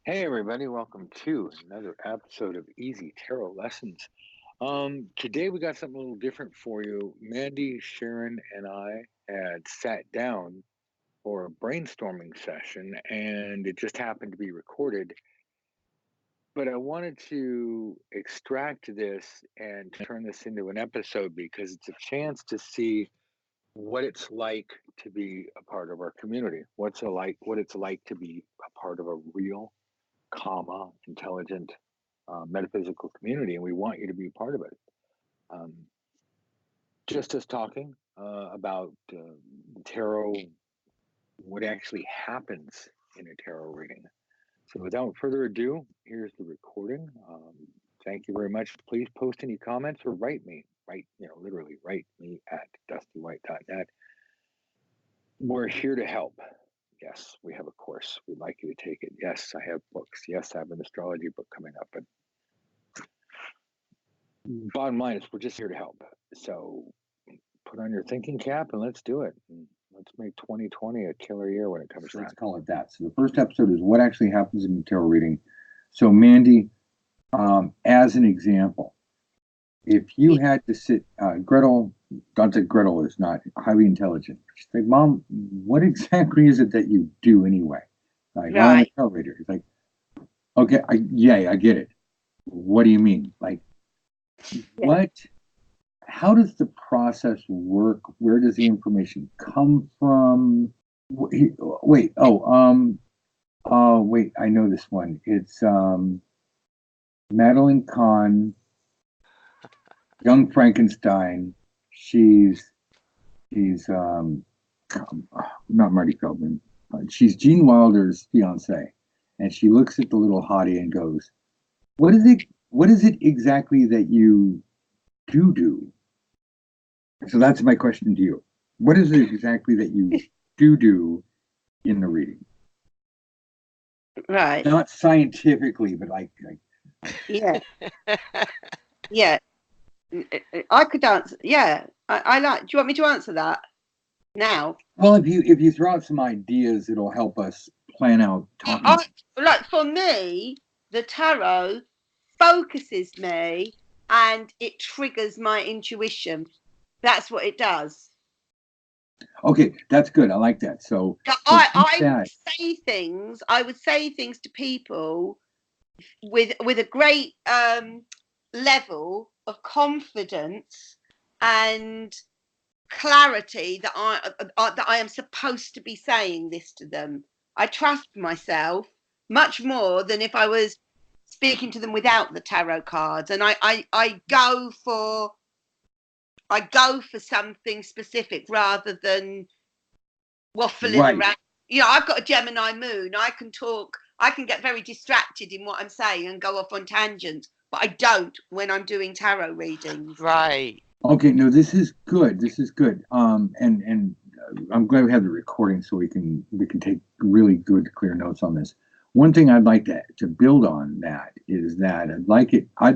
Hey everybody, welcome to another episode of Easy Tarot Lessons. Today we got something a little different for you. Mandy, Sharon, and I had sat down for a brainstorming session, and it just happened to be recorded. But I wanted to extract this and turn this into an episode because it's a chance to see what it's like to be a part of our community. What it's like to be a part of a real intelligent metaphysical community, and we want you to be a part of it. Um, just us talking about tarot, what actually happens in a tarot reading. So, without further ado, here's the recording. Thank you very much. Please post any comments or write me. Literally write me at dustywhite.net. We're here to help. Yes, we have a course. We'd like you to take it. Yes, I have books. Yes, I have an astrology book coming up. But bottom line is we're just here to help. So put on your thinking cap and let's do it. And let's make 2020 a killer year when it comes around. Let's call it that. So the first episode is what actually happens in a tarot reading. So Mandy, as an example, if you had to sit, Gretel, don't say Gretel is not highly intelligent. She's like, Mom, what exactly is it that you do anyway? Like, right. I'm a tarot reader. It's like, okay, I get it. What do you mean? Like, what? How does the process work? Where does the information come from? Wait, wait, I know this one. It's Madeline Kahn, Young Frankenstein. She's not Marty Feldman. She's Gene Wilder's fiance, and she looks at the little hottie and goes, "What is it? What is it exactly that you do?" So that's my question to you. What is it exactly that you do in the reading? Right. Not scientifically, but like yeah. Yeah. I could answer. Yeah. I like. Do you want me to answer that now? Well, if you throw out some ideas, it'll help us plan out talking. Like for me, the tarot focuses me and it triggers my intuition. That's what it does. Okay, that's good. I like that. So I would say things to people with a great level of confidence and clarity that I am supposed to be saying this to them. I trust myself much more than if I was speaking to them without the tarot cards, and I go for something specific rather than waffling around. You know, I've got a Gemini moon. I can get very distracted in what I'm saying and go off on tangents, but I don't when I'm doing tarot readings. Right. Okay, no, this is good. This is good. And I'm glad we have the recording so we can take really good, clear notes on this. One thing I'd like to build on that is that I'd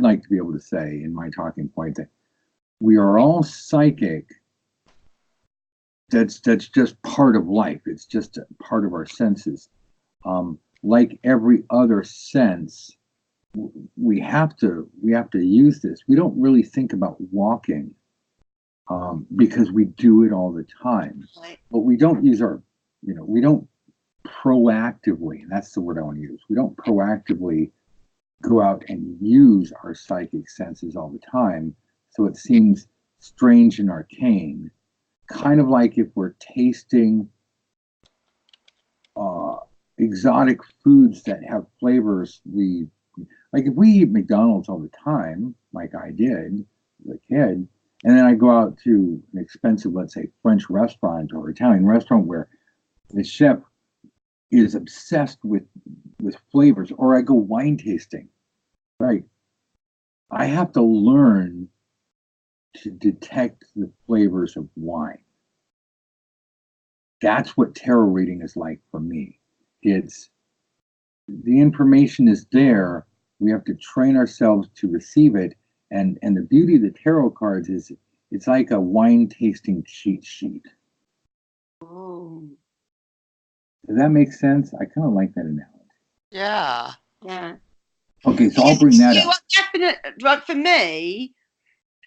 like to be able to say in my talking point that we are all psychic. That's just part of life. It's just a part of our senses. Like every other sense, we have to use this. We don't really think about walking because we do it all the time. Right. But we don't use we don't proactively, and that's the word I want to use. We don't proactively go out and use our psychic senses all the time. So it seems strange and arcane. Kind of like if we're tasting exotic foods that have flavors like if we eat McDonald's all the time, like I did as a kid, and then I go out to an expensive, let's say, French restaurant or Italian restaurant where the chef is obsessed with flavors, or I go wine tasting, right? I have to learn to detect the flavors of wine. That's what tarot reading is like for me. It's the information is there. We have to train ourselves to receive it. And the beauty of the tarot cards is it's like a wine tasting cheat sheet. Oh. Does that make sense? I kind of like that analogy. Yeah. Yeah. Okay, so I'll bring that You up. are definitely, right, for me,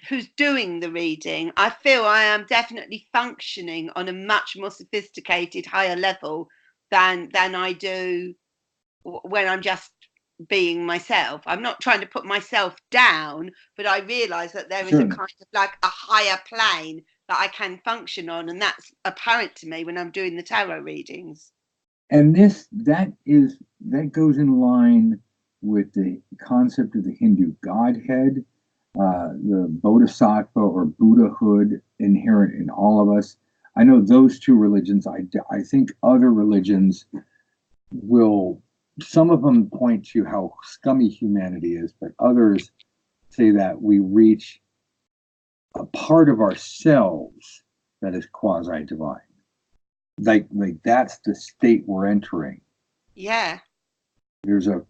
who's doing the reading, I feel I am definitely functioning on a much more sophisticated, higher level than I do when I'm just being myself. I'm not trying to put myself down, but I realise that there is a Certainly. kind of like a higher plane that I can function on, and that's apparent to me when I'm doing the tarot readings. And that goes in line with the concept of the Hindu godhead, the bodhisattva or Buddhahood inherent in all of us. I know those two religions. I think other religions will, some of them point to how scummy humanity is, but others say that we reach a part of ourselves that is quasi divine. Like that's the state we're entering. Yeah. There's a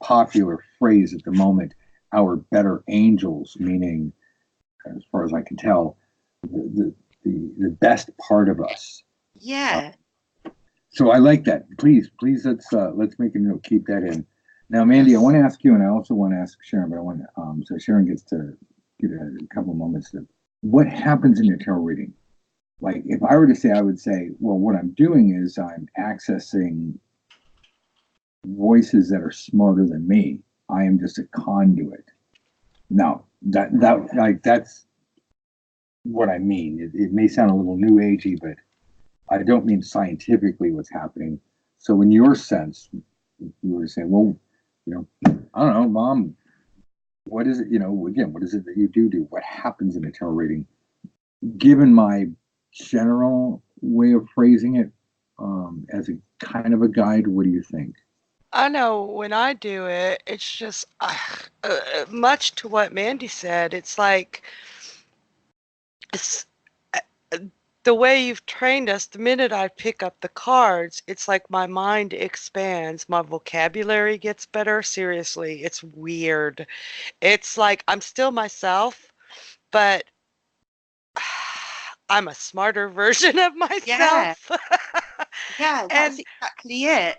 popular phrase at the moment, our better angels, meaning, as far as I can tell, the best part of us. Yeah. So I like that. Please let's make a note. Keep that in. Now, Mandy, I want to ask you, and I also want to ask Sharon, but I want so Sharon gets to get a couple moments. What happens in your tarot reading? Like, if I were to say, I would say, well, what I'm doing is I'm accessing voices that are smarter than me. I am just a conduit. Now, that's what I mean. It may sound a little new agey, but I don't mean scientifically what's happening. So, in your sense, you were saying, well, I don't know, Mom, what is it? Again, what is it that you do? What happens in a tarot reading? Given my general way of phrasing it, as a kind of a guide, what do you think? I know when I do it, it's just much to what Mandy said. It's like it's the way you've trained us. The minute I pick up the cards, it's like my mind expands, my vocabulary gets better. Seriously, it's weird. It's like I'm still myself, but I'm a smarter version of Yeah. myself. Yeah. That's and exactly it.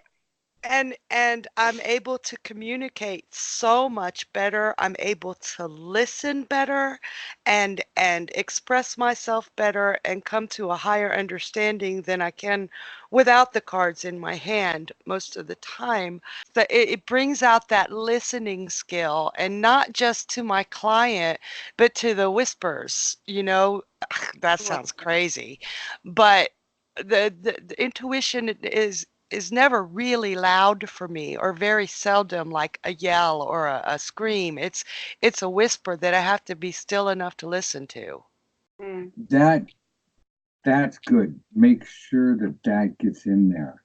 and I'm able to communicate so much better. I'm able to listen better and express myself better and come to a higher understanding than I can without the cards in my hand most of the time. That it brings out that listening skill, and not just to my client, but to the whispers. That Well, sounds crazy, but the intuition is never really loud for me, or very seldom like a yell or a scream. It's a whisper that I have to be still enough to listen to. mm. That's good. Make sure that gets in there,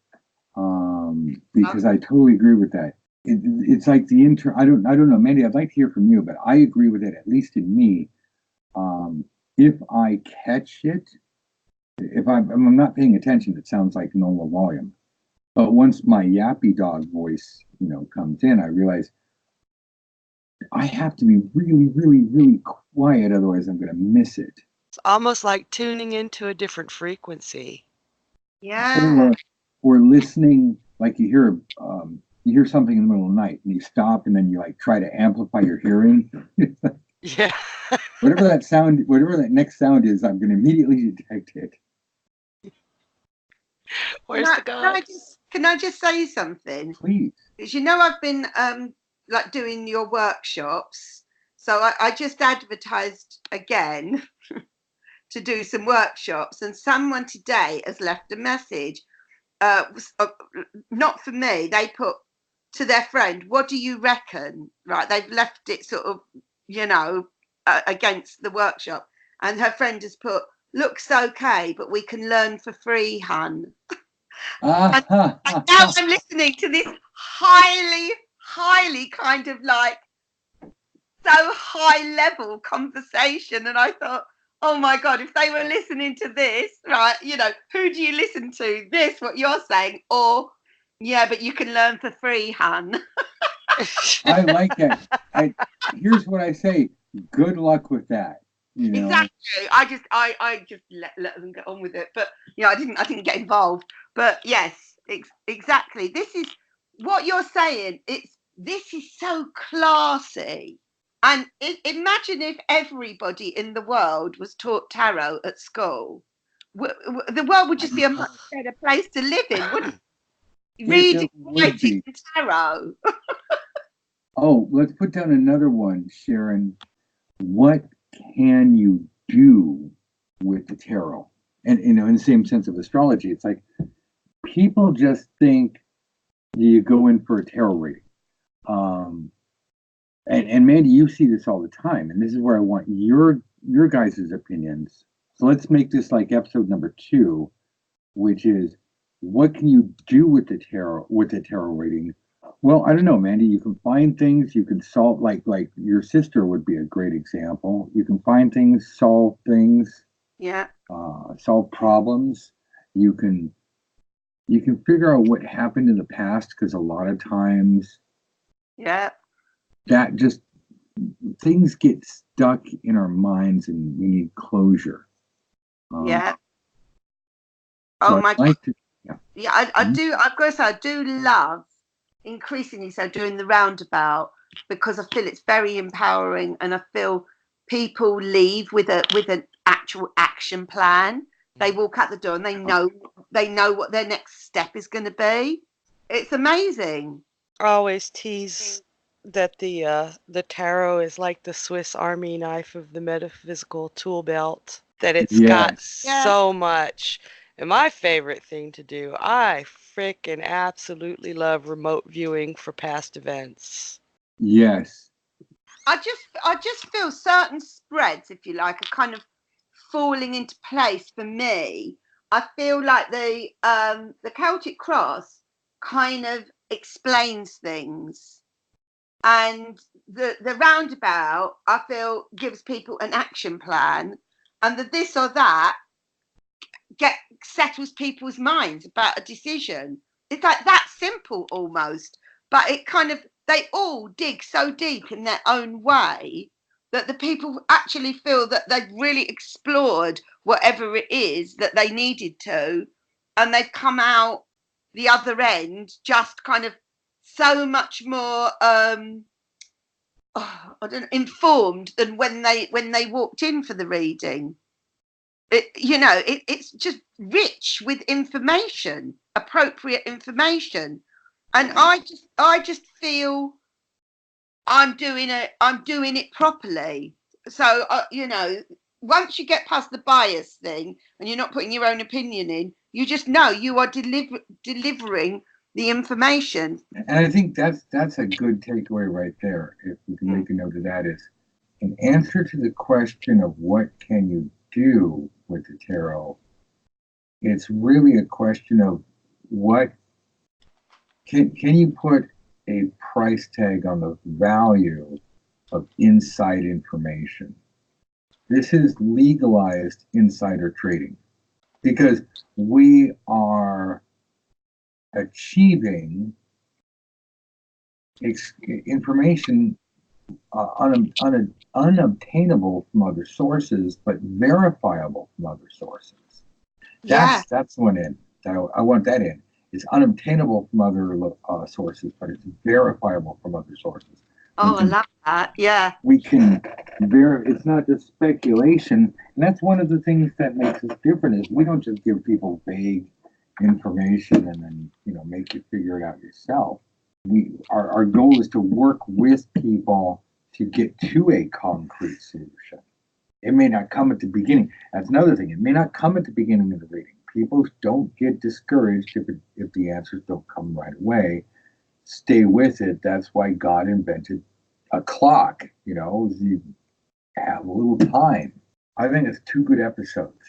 because I totally agree with that. It's like the inter. I don't know, Mandy. I'd like to hear from you, but I agree with it. At least in me, if I catch it, if I'm not paying attention, it sounds like normal volume. But once my yappy dog voice, comes in, I realize I have to be really, really, really quiet. Otherwise, I'm going to miss it. It's almost like tuning into a different frequency. Yeah. Or listening, like you hear something in the middle of the night and you stop and then you like try to amplify your hearing. Yeah. Whatever that next sound is, I'm going to immediately detect it. Where's the gods? Can I just say something? Please. Because I've been like doing your workshops, so I just advertised again to do some workshops, and someone today has left a message. Not for me. They put to their friend, "What do you reckon?" Right? They've left it sort of, against the workshop, and her friend has put, "Looks okay, but we can learn for free, hun." And now I'm listening to this highly, highly kind of like so high level conversation, and I thought, oh my god, if they were listening to this, right, who do you listen to? This, what you're saying, or yeah, but you can learn for free, hun. I like that. Here's what I say. Good luck with that. Exactly. I just let them get on with it, but I didn't get involved. But yes, exactly. what you're saying, this is so classy. And imagine if everybody in the world was taught tarot at school. The world would just be a much better place to live in, wouldn't it? Reading, It would writing, be. and tarot. Oh, let's put down another one, Sharon. What can you do with the tarot? And in the same sense of astrology, it's like people just think you go in for a tarot reading. And Mandy, you see this all the time, and this is where I want your guys' opinions. So let's make this like episode number 2, which is what can you do with the tarot reading? Well, I don't know, Mandy. You can find things. You can solve like your sister would be a great example. You can find things, solve things, Yeah. solve problems. You can figure out what happened in the past, because a lot of times Yeah. that just things get stuck in our minds and we need closure. Yeah. So Oh my I'd like God. to, Yeah, I do. I've got to say, I do love increasingly so doing the roundabout, because I feel it's very empowering, and I feel people leave with an actual action plan. They walk out the door and they know what their next step is going to be. It's amazing. I always tease that the tarot is like the Swiss Army knife of the metaphysical tool belt. That it's got yes, Yeah. so much. And my favorite thing to do, I frickin' absolutely love remote viewing for past events. yes, I just feel certain spreads, if you like, are kind of falling into place for me. I feel like the Celtic cross kind of explains things, and the roundabout I feel gives people an action plan, and the this or that settles people's minds about a decision. It's like that simple almost, but it kind of they all dig so deep in their own way that the people actually feel that they've really explored whatever it is that they needed to, and they've come out the other end just kind of so much more I don't know, informed than when they walked in for the reading. It's just rich with information, appropriate information, and I just feel I'm doing it properly. So once you get past the bias thing and you're not putting your own opinion in, you just know you are delivering the information. and I think that's a good takeaway right there. If we can make a note of that, is in answer to the question of what can you do with the tarot. It's really a question of what can you put a price tag on the value of inside information. This is legalized insider trading, because we are achieving information unobtainable from other sources, but verifiable from other sources. Yeah. That's the one in. I want that in. It's unobtainable from other sources, but it's verifiable from other sources. Oh, I love that. Yeah. We can it's not just speculation, and that's one of the things that makes us different. Is we don't just give people vague information and then make you figure it out yourself. Our goal is to work with people to get to a concrete solution. It may not come at the beginning. That's another thing. It may not come at the beginning of the reading. People don't get discouraged if the answers don't come right away. Stay with it. That's why God invented a clock. You have a little time. I think it's 2 good episodes,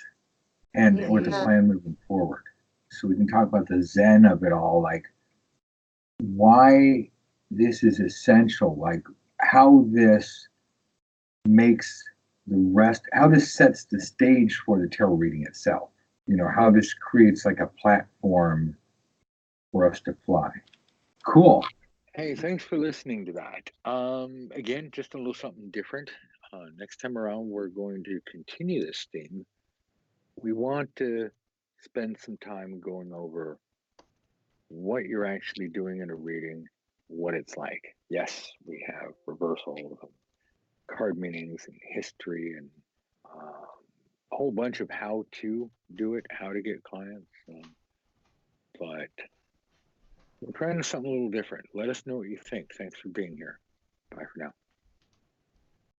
and with a plan moving forward, so we can talk about the zen of it all, like why this is essential, like how this makes how this sets the stage for the tarot reading itself. How this creates like a platform for us to fly. Cool. Hey, thanks for listening to that. Again, just a little something different. Next time around, we're going to continue this theme. We want to spend some time going over what you're actually doing in a reading, what it's like. Yes, we have reversals, and card meanings, and history, and a whole bunch of how to do it, how to get clients. But we're trying something a little different. Let us know what you think. Thanks for being here. Bye for now.